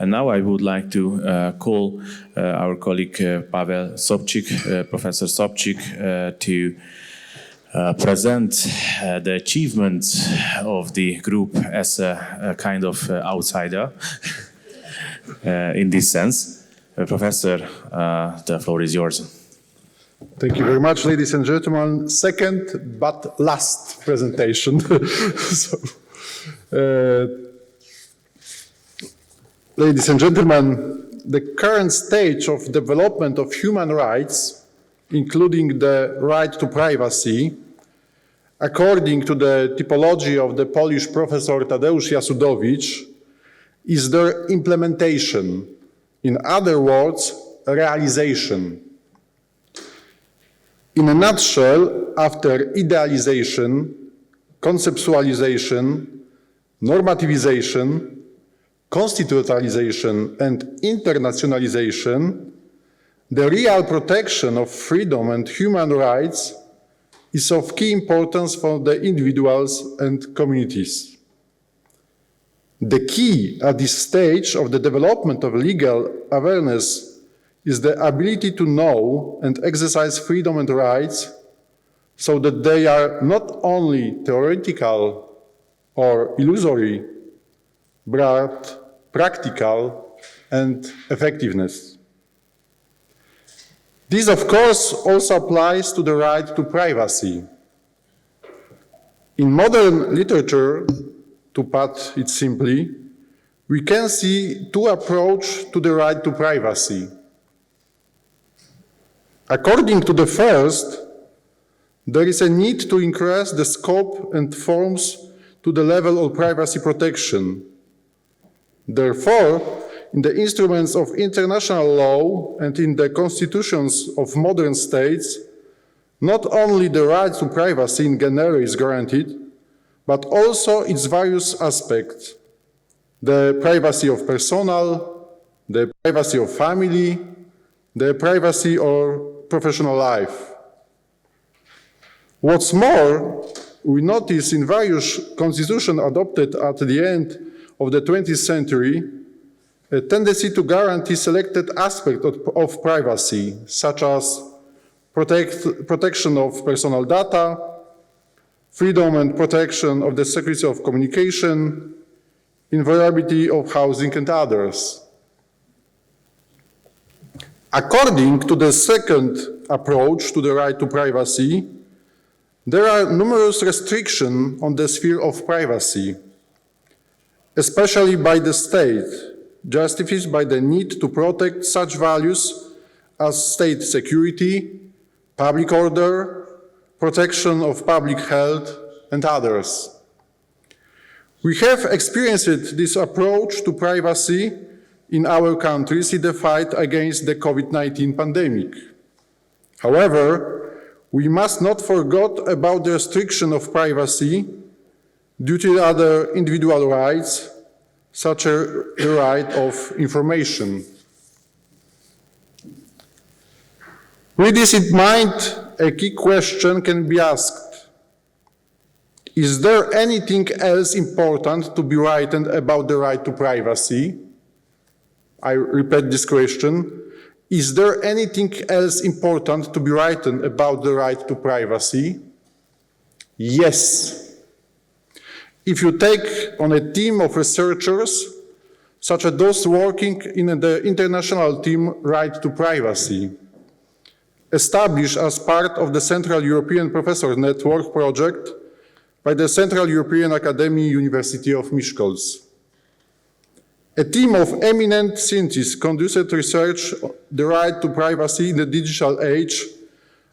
And now I would like to call our colleague Pawel Sobczyk, Professor Sobczyk, to present the achievements of the group as a kind of outsider in this sense. Professor, the floor is yours. Thank you very much, ladies and gentlemen. Second but last presentation. Ladies and gentlemen, the current stage of development of human rights, including the right to privacy, according to the typology of the Polish professor Tadeusz Jasudowicz, is their implementation. In other words, realization. In a nutshell, after idealization, conceptualization, normativization, constitutionalization and internationalization, the real protection of freedom and human rights is of key importance for the individuals and communities. The key at this stage of the development of legal awareness is the ability to know and exercise freedom and rights so that they are not only theoretical or illusory, but practical and effectiveness. This, of course, also applies to the right to privacy. In modern literature, to put it simply, we can see two approaches to the right to privacy. According to the first, there is a need to increase the scope and forms to the level of privacy protection. Therefore, in the instruments of international law and in the constitutions of modern states, not only the right to privacy in general is granted, but also its various aspects: the privacy of personal, the privacy of family, the privacy of professional life. What's more, we notice in various constitutions adopted at the end of the 20th century a tendency to selected aspects of privacy, such as protection of personal data, freedom and protection of the secrecy of communication, inviolability of housing and others. According to the second approach to the right to privacy, there are numerous restrictions on the sphere of privacy, especially by the state, justified by the need to protect such values as state security, public order, protection of public health, and others. We have experienced this approach to privacy in our countries in the fight against the COVID-19 pandemic. However, we must not forget about the restriction of privacy due to other individual rights, such as the right of information. With this in mind, a key question can be asked: is there anything else important to be written about the right to privacy? I repeat this question. Is there anything else important to be written about the right to privacy? Yes. If you take on a team of researchers, such as those working in the international team Right to Privacy, established as part of the Central European Professor Network project by the Central European Academy University of Miskolc. A team of eminent scientists conducted research on the right to privacy in the digital age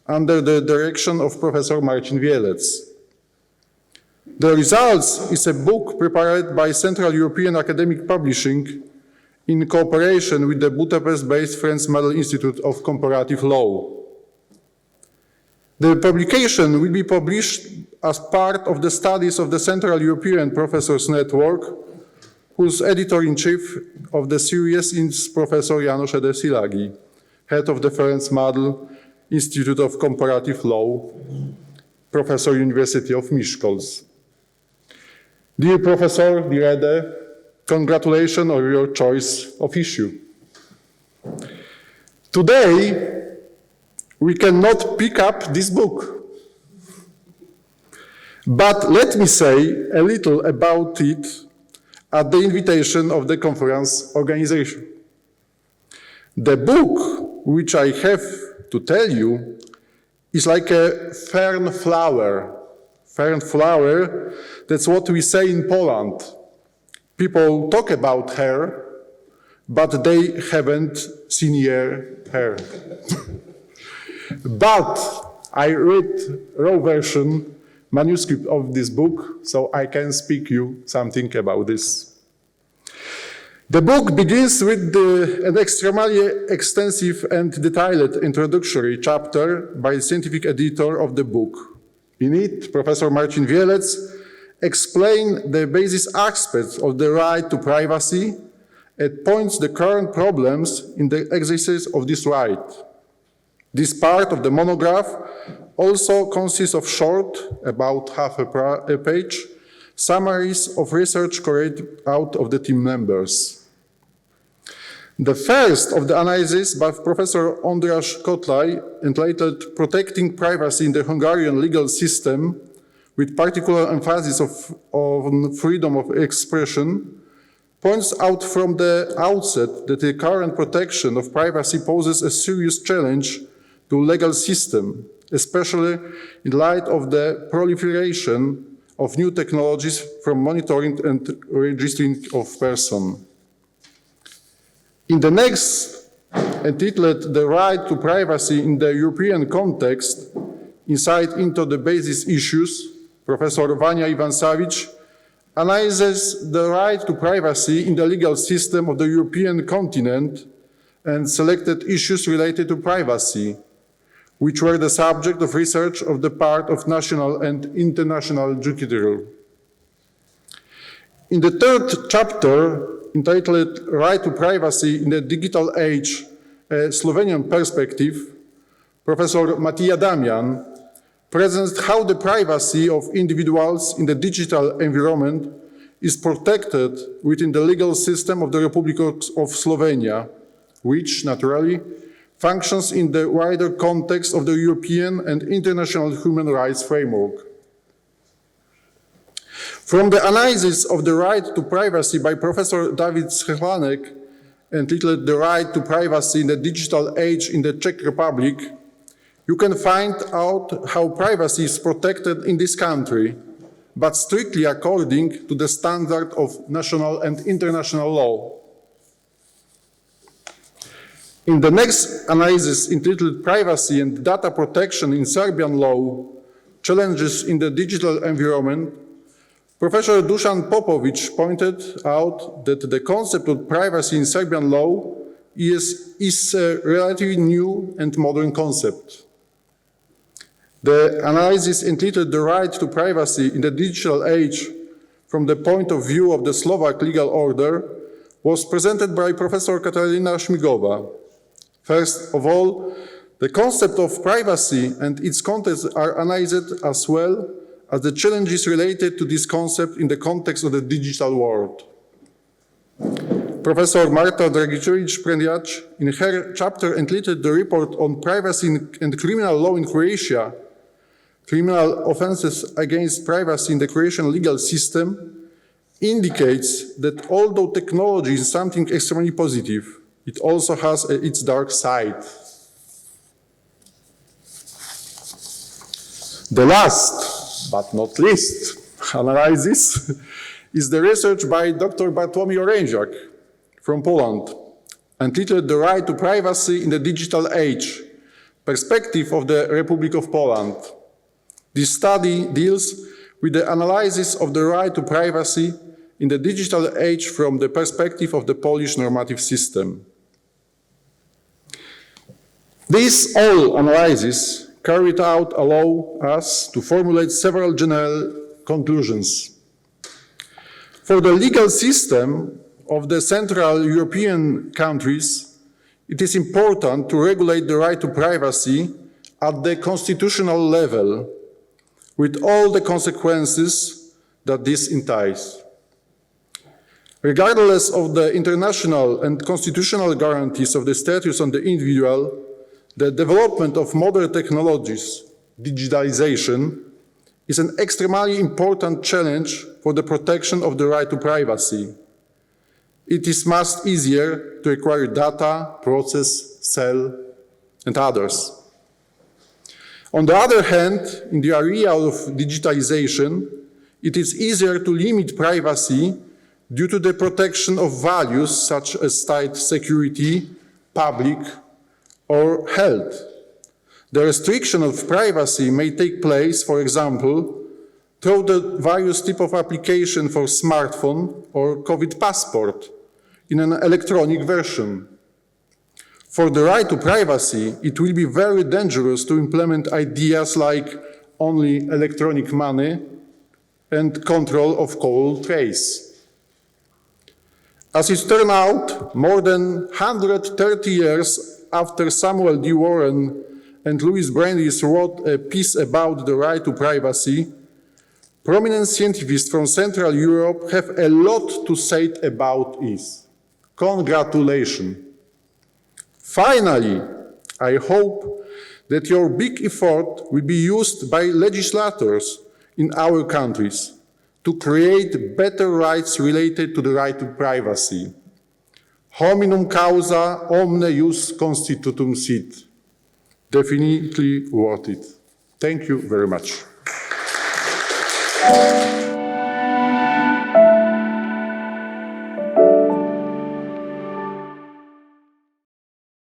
under the direction of Professor Marcin Wielec. The results is a book prepared by Central European Academic Publishing in cooperation with the Budapest-based Ferenc Mádl Institute of Comparative Law. The publication will be published as part of the studies of the Central European Professors Network, whose editor-in-chief of the series is Professor János Ede-Szilágyi, head of the Ferenc Mádl Institute of Comparative Law, Professor University of Miskolc. Dear Professor, dear Ede, congratulations on your choice of issue. Today, we cannot pick up this book. But let me say a little about it at the invitation of the conference organization. The book, which I have to tell you, is like a fern flower. Fern flower, that's what we say in Poland. People talk about her, but they haven't seen her. But I read raw version, manuscript of this book, so I can speak you something about this. The book begins with an extremely extensive and detailed introductory chapter by the scientific editor of the book. In it, Professor Marcin Wielec explains the basic aspects of the right to privacy and points the current problems in the exercise of this right. This part of the monograph also consists of short, about half a page, summaries of research carried out of the team members. The first of the analysis by Professor András Kotlay, entitled Protecting Privacy in the Hungarian Legal System, with particular emphasis on freedom of expression, points out from the outset that the current protection of privacy poses a serious challenge to legal system, especially in light of the proliferation of new technologies from monitoring and registering of persons. In the next, entitled The Right to Privacy in the European Context, Insight into the Basis Issues, Professor Vania Ivansavich analyzes the right to privacy in the legal system of the European continent and selected issues related to privacy, which were the subject of research of the part of national and international judiciary. In the third chapter, entitled Right to Privacy in the Digital Age, a Slovenian Perspective, Professor Matija Damian presents how the privacy of individuals in the digital environment is protected within the legal system of the Republic of Slovenia, which, naturally, functions in the wider context of the European and international human rights framework. From the analysis of the right to privacy by Professor David Széchenyi, entitled The Right to Privacy in the Digital Age in the Czech Republic, you can find out how privacy is protected in this country, but strictly according to the standard of national and international law. In the next analysis, entitled Privacy and Data Protection in Serbian Law, Challenges in the Digital Environment, Professor Dusan Popovic pointed out that the concept of privacy in Serbian law is a relatively new and modern concept. The analysis entitled The Right to Privacy in the Digital Age from the point of view of the Slovak legal order was presented by Professor Katarzyna Szmigowa. First of all, the concept of privacy and its context are analyzed as well as the challenges related to this concept in the context of the digital world. Professor Marta Dragicevic-Preniac, in her chapter entitled The Report on Privacy and Criminal Law in Croatia, Criminal Offenses Against Privacy in the Croatian Legal System, indicates that although technology is something extremely positive, it also has its dark side. The last, but not least, analysis is the research by Dr. Bartłomiej Oręziak from Poland, entitled The Right to Privacy in the Digital Age, Perspective of the Republic of Poland. This study deals with the analysis of the right to privacy in the digital age from the perspective of the Polish normative system. This all analysis carried out allow us to formulate several general conclusions. For the legal system of the Central European countries, it is important to regulate the right to privacy at the constitutional level, with all the consequences that this entails. Regardless of the international and constitutional guarantees of the status of the individual, the development of modern technologies, digitalization, is an extremely important challenge for the protection of the right to privacy. It is much easier to acquire data, process, sell, and others. On the other hand, in the area of digitalization, it is easier to limit privacy due to the protection of values such as state security, public, or health. The restriction of privacy may take place, for example, through the various types of application for smartphone or COVID passport in an electronic version. For the right to privacy, it will be very dangerous to implement ideas like only electronic money and control of cold trace. As it turned out, more than 130 years after Samuel D. Warren and Louis Brandeis wrote a piece about the right to privacy, prominent scientists from Central Europe have a lot to say about it. Congratulations. Finally, I hope that your big effort will be used by legislators in our countries to create better rights related to the right to privacy. Hominum causa omne ius constitutum sit. Definitely worth it. Thank you very much.